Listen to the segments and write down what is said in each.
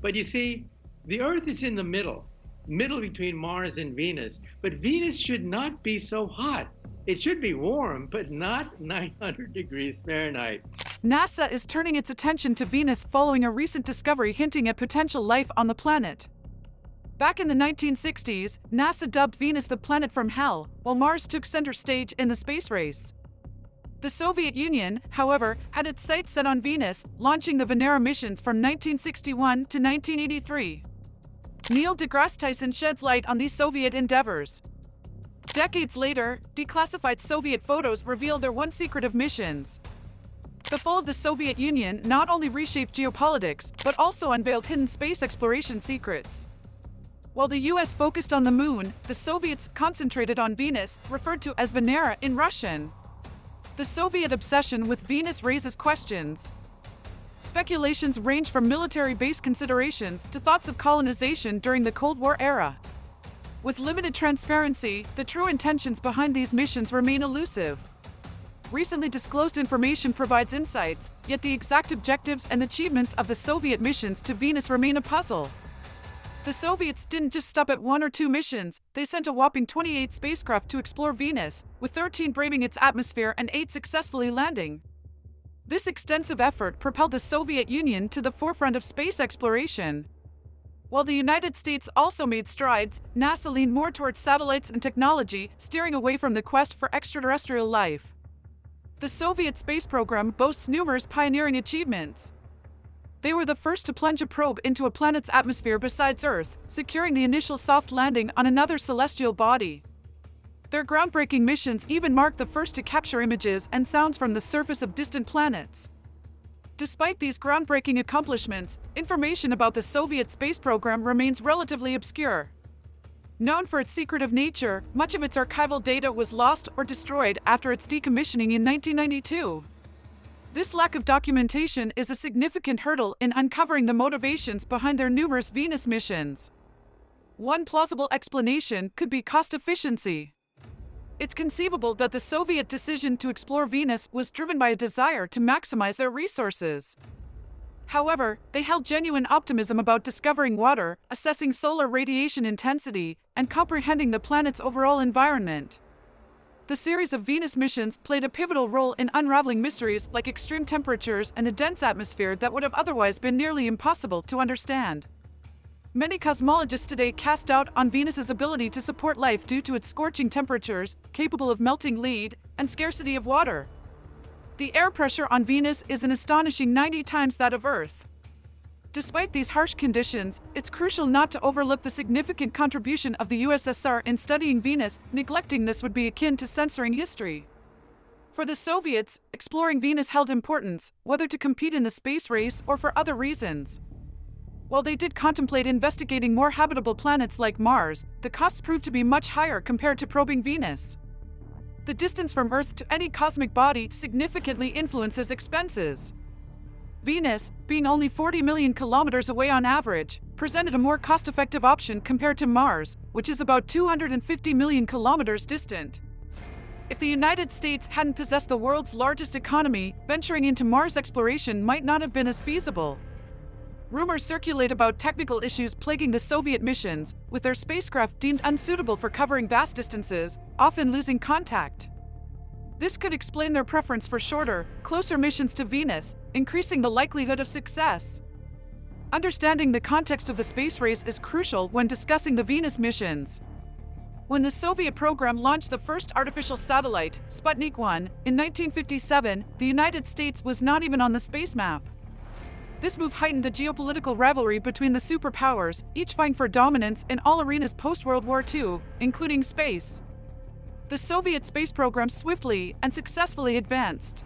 But you see, the Earth is in the middle between Mars and Venus. But Venus should not be so hot. It should be warm, but not 900 degrees Fahrenheit. NASA is turning its attention to Venus following a recent discovery hinting at potential life on the planet. Back in the 1960s, NASA dubbed Venus the planet from hell, while Mars took center stage in the space race. The Soviet Union, however, had its sights set on Venus, launching the Venera missions from 1961 to 1983. Neil deGrasse Tyson sheds light on these Soviet endeavors. Decades later, declassified Soviet photos reveal their once secretive missions. The fall of the Soviet Union not only reshaped geopolitics, but also unveiled hidden space exploration secrets. While the US focused on the moon, the Soviets concentrated on Venus, referred to as Venera in Russian. The Soviet obsession with Venus raises questions. Speculations range from military base considerations to thoughts of colonization during the Cold War era. With limited transparency, the true intentions behind these missions remain elusive. Recently disclosed information provides insights, yet the exact objectives and achievements of the Soviet missions to Venus remain a puzzle. The Soviets didn't just stop at 1 or 2 missions, they sent a whopping 28 spacecraft to explore Venus, with 13 braving its atmosphere and 8 successfully landing. This extensive effort propelled the Soviet Union to the forefront of space exploration. While the United States also made strides, NASA leaned more towards satellites and technology, steering away from the quest for extraterrestrial life. The Soviet space program boasts numerous pioneering achievements. They were the first to plunge a probe into a planet's atmosphere besides Earth, securing the initial soft landing on another celestial body. Their groundbreaking missions even marked the first to capture images and sounds from the surface of distant planets. Despite these groundbreaking accomplishments, information about the Soviet space program remains relatively obscure. Known for its secretive nature, much of its archival data was lost or destroyed after its decommissioning in 1992. This lack of documentation is a significant hurdle in uncovering the motivations behind their numerous Venus missions. One plausible explanation could be cost efficiency. It's conceivable that the Soviet decision to explore Venus was driven by a desire to maximize their resources. However, they held genuine optimism about discovering water, assessing solar radiation intensity, and comprehending the planet's overall environment. The series of Venus missions played a pivotal role in unraveling mysteries like extreme temperatures and a dense atmosphere that would have otherwise been nearly impossible to understand. Many cosmologists today cast doubt on Venus's ability to support life due to its scorching temperatures, capable of melting lead, and scarcity of water. The air pressure on Venus is an astonishing 90 times that of Earth. Despite these harsh conditions, it's crucial not to overlook the significant contribution of the USSR in studying Venus. Neglecting this would be akin to censoring history. For the Soviets, exploring Venus held importance, whether to compete in the space race or for other reasons. While they did contemplate investigating more habitable planets like Mars, the costs proved to be much higher compared to probing Venus. The distance from Earth to any cosmic body significantly influences expenses. Venus, being only 40 million kilometers away on average, presented a more cost-effective option compared to Mars, which is about 250 million kilometers distant. If the United States hadn't possessed the world's largest economy, venturing into Mars exploration might not have been as feasible. Rumors circulate about technical issues plaguing the Soviet missions, with their spacecraft deemed unsuitable for covering vast distances, often losing contact. This could explain their preference for shorter, closer missions to Venus, increasing the likelihood of success. Understanding the context of the space race is crucial when discussing the Venus missions. When the Soviet program launched the first artificial satellite, Sputnik 1, in 1957, the United States was not even on the space map. This move heightened the geopolitical rivalry between the superpowers, each vying for dominance in all arenas post-World War II, including space. The Soviet space program swiftly and successfully advanced.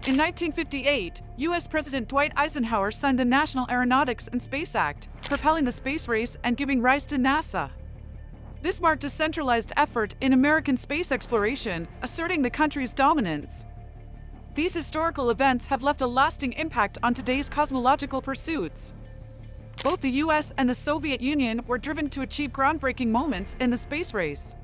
In 1958, U.S. President Dwight Eisenhower signed the National Aeronautics and Space Act, propelling the space race and giving rise to NASA. This marked a centralized effort in American space exploration, asserting the country's dominance. These historical events have left a lasting impact on today's cosmological pursuits. Both the US and the Soviet Union were driven to achieve groundbreaking moments in the space race.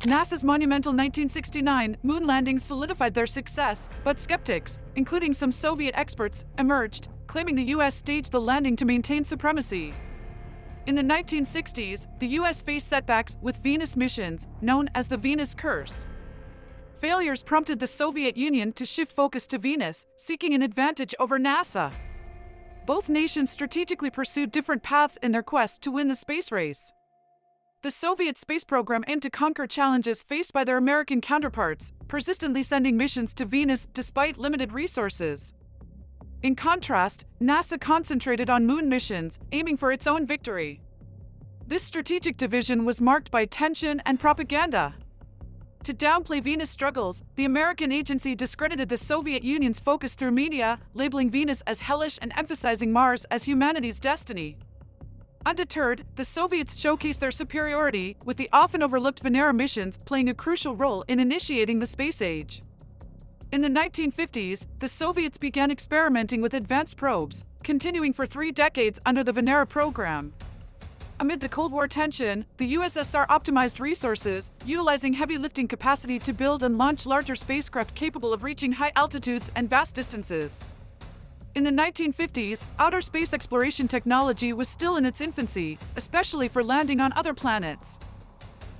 NASA's monumental 1969 moon landing solidified their success, but skeptics, including some Soviet experts, emerged, claiming the US staged the landing to maintain supremacy. In the 1960s, the US faced setbacks with Venus missions, known as the Venus Curse. Failures prompted the Soviet Union to shift focus to Venus, seeking an advantage over NASA. Both nations strategically pursued different paths in their quest to win the space race. The Soviet space program aimed to conquer challenges faced by their American counterparts, persistently sending missions to Venus despite limited resources. In contrast, NASA concentrated on moon missions, aiming for its own victory. This strategic division was marked by tension and propaganda. To downplay Venus' struggles, the American agency discredited the Soviet Union's focus through media, labeling Venus as hellish and emphasizing Mars as humanity's destiny. Undeterred, the Soviets showcased their superiority, with the often overlooked Venera missions playing a crucial role in initiating the space age. In the 1950s, the Soviets began experimenting with advanced probes, continuing for 3 decades under the Venera program. Amid the Cold War tension, the USSR optimized resources, utilizing heavy lifting capacity to build and launch larger spacecraft capable of reaching high altitudes and vast distances. In the 1950s, outer space exploration technology was still in its infancy, especially for landing on other planets.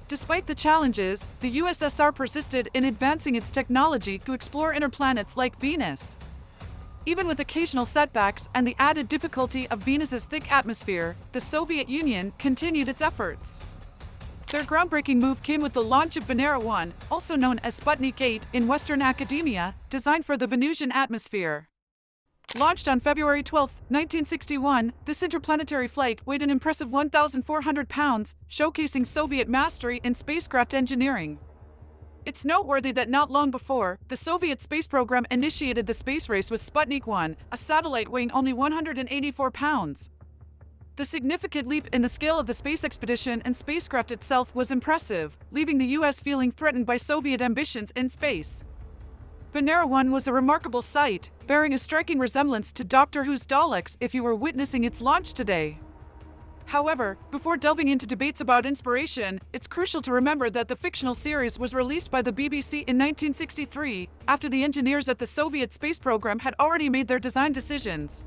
Despite the challenges, the USSR persisted in advancing its technology to explore inner planets like Venus. Even with occasional setbacks and the added difficulty of Venus's thick atmosphere, the Soviet Union continued its efforts. Their groundbreaking move came with the launch of Venera 1, also known as Sputnik 8 in Western academia, designed for the Venusian atmosphere. Launched on February 12, 1961, this interplanetary flight weighed an impressive 1,400 pounds, showcasing Soviet mastery in spacecraft engineering. It's noteworthy that not long before, the Soviet space program initiated the space race with Sputnik 1, a satellite weighing only 184 pounds. The significant leap in the scale of the space expedition and spacecraft itself was impressive, leaving the US feeling threatened by Soviet ambitions in space. Venera 1 was a remarkable sight, bearing a striking resemblance to Doctor Who's Daleks if you were witnessing its launch today. However, before delving into debates about inspiration, it's crucial to remember that the fictional series was released by the BBC in 1963, after the engineers at the Soviet space program had already made their design decisions.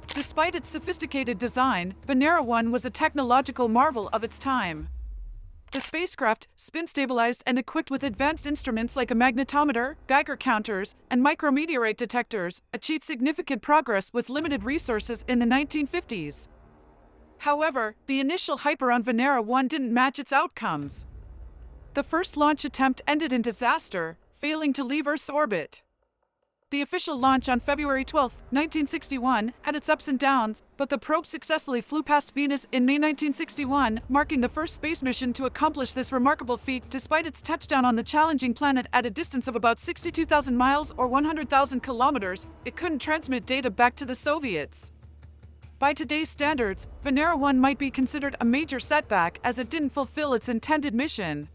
Despite its sophisticated design, Venera 1 was a technological marvel of its time. The spacecraft, spin-stabilized and equipped with advanced instruments like a magnetometer, Geiger counters, and micrometeorite detectors, achieved significant progress with limited resources in the 1950s. However, the initial hype around Venera 1 didn't match its outcomes. The first launch attempt ended in disaster, failing to leave Earth's orbit. The official launch on February 12, 1961, had its ups and downs, but the probe successfully flew past Venus in May 1961, marking the first space mission to accomplish this remarkable feat despite its touchdown on the challenging planet at a distance of about 62,000 miles or 100,000 kilometers. It couldn't transmit data back to the Soviets. By today's standards, Venera 1 might be considered a major setback as it didn't fulfill its intended mission.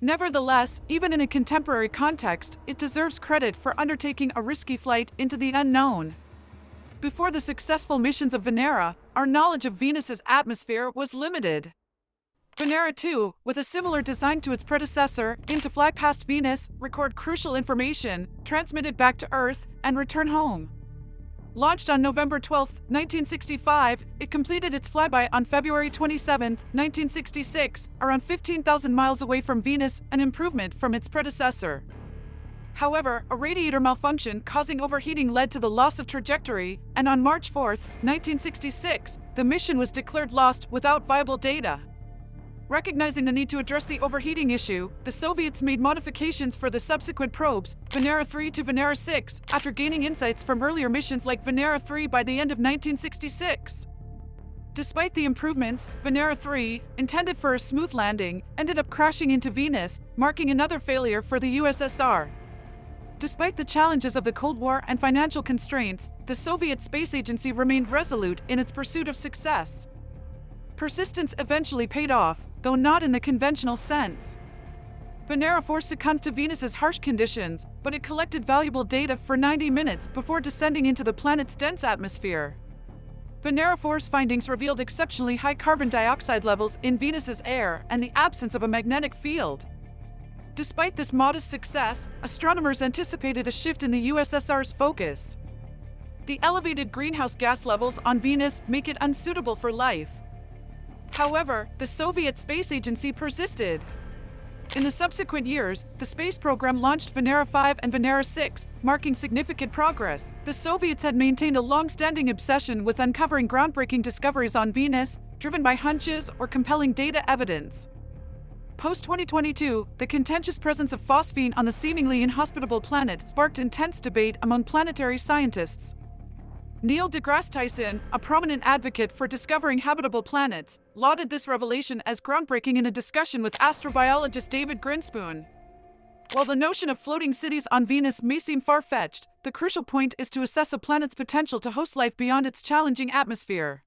Nevertheless, even in a contemporary context, it deserves credit for undertaking a risky flight into the unknown. Before the successful missions of Venera, our knowledge of Venus's atmosphere was limited. Venera 2, with a similar design to its predecessor, aimed to fly past Venus, record crucial information, transmit it back to Earth, and return home. Launched on November 12, 1965, it completed its flyby on February 27, 1966, around 15,000 miles away from Venus, an improvement from its predecessor. However, a radiator malfunction causing overheating led to the loss of trajectory, and on March 4, 1966, the mission was declared lost without viable data. Recognizing the need to address the overheating issue, the Soviets made modifications for the subsequent probes, Venera 3 to Venera 6, after gaining insights from earlier missions like Venera 3 by the end of 1966. Despite the improvements, Venera 3, intended for a smooth landing, ended up crashing into Venus, marking another failure for the USSR. Despite the challenges of the Cold War and financial constraints, the Soviet Space Agency remained resolute in its pursuit of success. Persistence eventually paid off, though not in the conventional sense. Venera 4 succumbed to Venus's harsh conditions, but it collected valuable data for 90 minutes before descending into the planet's dense atmosphere. Venera 4's findings revealed exceptionally high carbon dioxide levels in Venus's air and the absence of a magnetic field. Despite this modest success, astronomers anticipated a shift in the USSR's focus. The elevated greenhouse gas levels on Venus make it unsuitable for life. However, the Soviet Space Agency persisted. In the subsequent years, the space program launched Venera 5 and Venera 6, marking significant progress. The Soviets had maintained a long-standing obsession with uncovering groundbreaking discoveries on Venus, driven by hunches or compelling data evidence. Post-2022, the contentious presence of phosphine on the seemingly inhospitable planet sparked intense debate among planetary scientists. Neil deGrasse Tyson, a prominent advocate for discovering habitable planets, lauded this revelation as groundbreaking in a discussion with astrobiologist David Grinspoon. While the notion of floating cities on Venus may seem far-fetched, the crucial point is to assess a planet's potential to host life beyond its challenging atmosphere.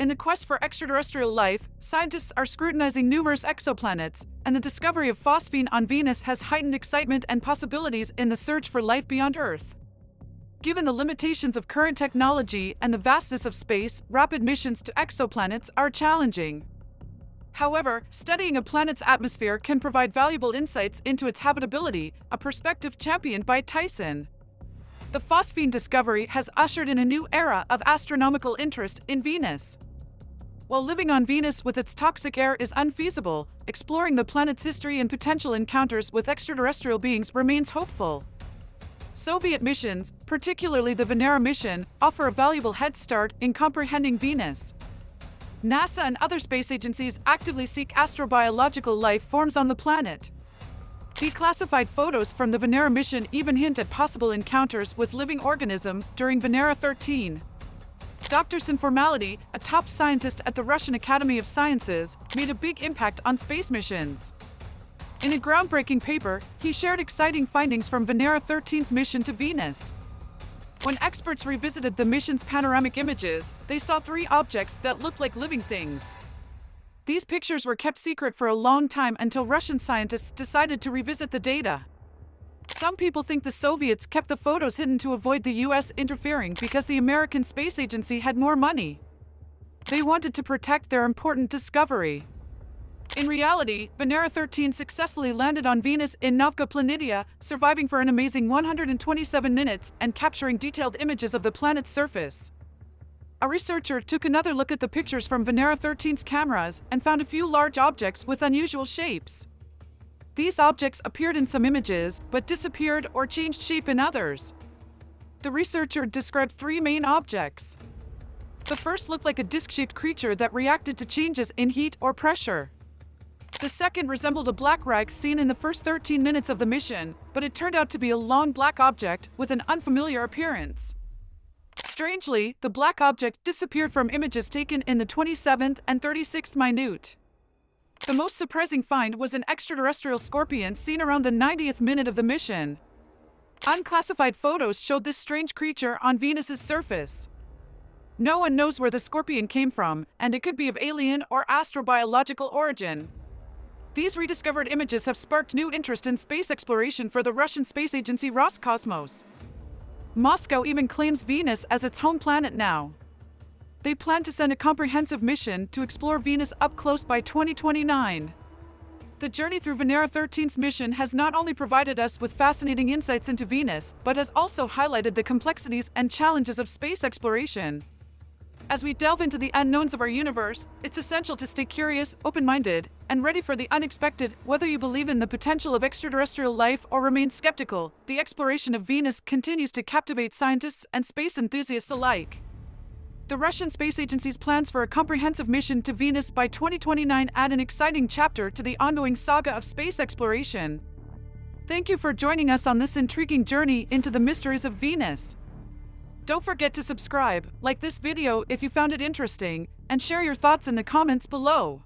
In the quest for extraterrestrial life, scientists are scrutinizing numerous exoplanets, and the discovery of phosphine on Venus has heightened excitement and possibilities in the search for life beyond Earth. Given the limitations of current technology and the vastness of space, rapid missions to exoplanets are challenging. However, studying a planet's atmosphere can provide valuable insights into its habitability, a perspective championed by Tyson. The phosphine discovery has ushered in a new era of astronomical interest in Venus. While living on Venus with its toxic air is unfeasible, exploring the planet's history and potential encounters with extraterrestrial beings remains hopeful. Soviet missions, particularly the Venera mission, offer a valuable head start in comprehending Venus. NASA and other space agencies actively seek astrobiological life forms on the planet. Declassified photos from the Venera mission even hint at possible encounters with living organisms during Venera 13. Dr. Sinformality, a top scientist at the Russian Academy of Sciences, made a big impact on space missions. In a groundbreaking paper, he shared exciting findings from Venera 13's mission to Venus. When experts revisited the mission's panoramic images, they saw 3 objects that looked like living things. These pictures were kept secret for a long time until Russian scientists decided to revisit the data. Some people think the Soviets kept the photos hidden to avoid the US interfering because the American Space Agency had more money. They wanted to protect their important discovery. In reality, Venera 13 successfully landed on Venus in Novka Planitia, surviving for an amazing 127 minutes and capturing detailed images of the planet's surface. A researcher took another look at the pictures from Venera 13's cameras and found a few large objects with unusual shapes. These objects appeared in some images, but disappeared or changed shape in others. The researcher described 3 main objects. The first looked like a disc-shaped creature that reacted to changes in heat or pressure. The second resembled a black rag seen in the first 13 minutes of the mission, but it turned out to be a long black object with an unfamiliar appearance. Strangely, the black object disappeared from images taken in the 27th and 36th minute. The most surprising find was an extraterrestrial scorpion seen around the 90th minute of the mission. Unclassified photos showed this strange creature on Venus's surface. No one knows where the scorpion came from, and it could be of alien or astrobiological origin. These rediscovered images have sparked new interest in space exploration for the Russian space agency Roscosmos. Moscow even claims Venus as its home planet now. They plan to send a comprehensive mission to explore Venus up close by 2029. The journey through Venera 13's mission has not only provided us with fascinating insights into Venus, but has also highlighted the complexities and challenges of space exploration. As we delve into the unknowns of our universe, it's essential to stay curious, open-minded, and ready for the unexpected. Whether you believe in the potential of extraterrestrial life or remain skeptical, the exploration of Venus continues to captivate scientists and space enthusiasts alike. The Russian Space Agency's plans for a comprehensive mission to Venus by 2029 add an exciting chapter to the ongoing saga of space exploration. Thank you for joining us on this intriguing journey into the mysteries of Venus. Don't forget to subscribe, like this video if you found it interesting, and share your thoughts in the comments below.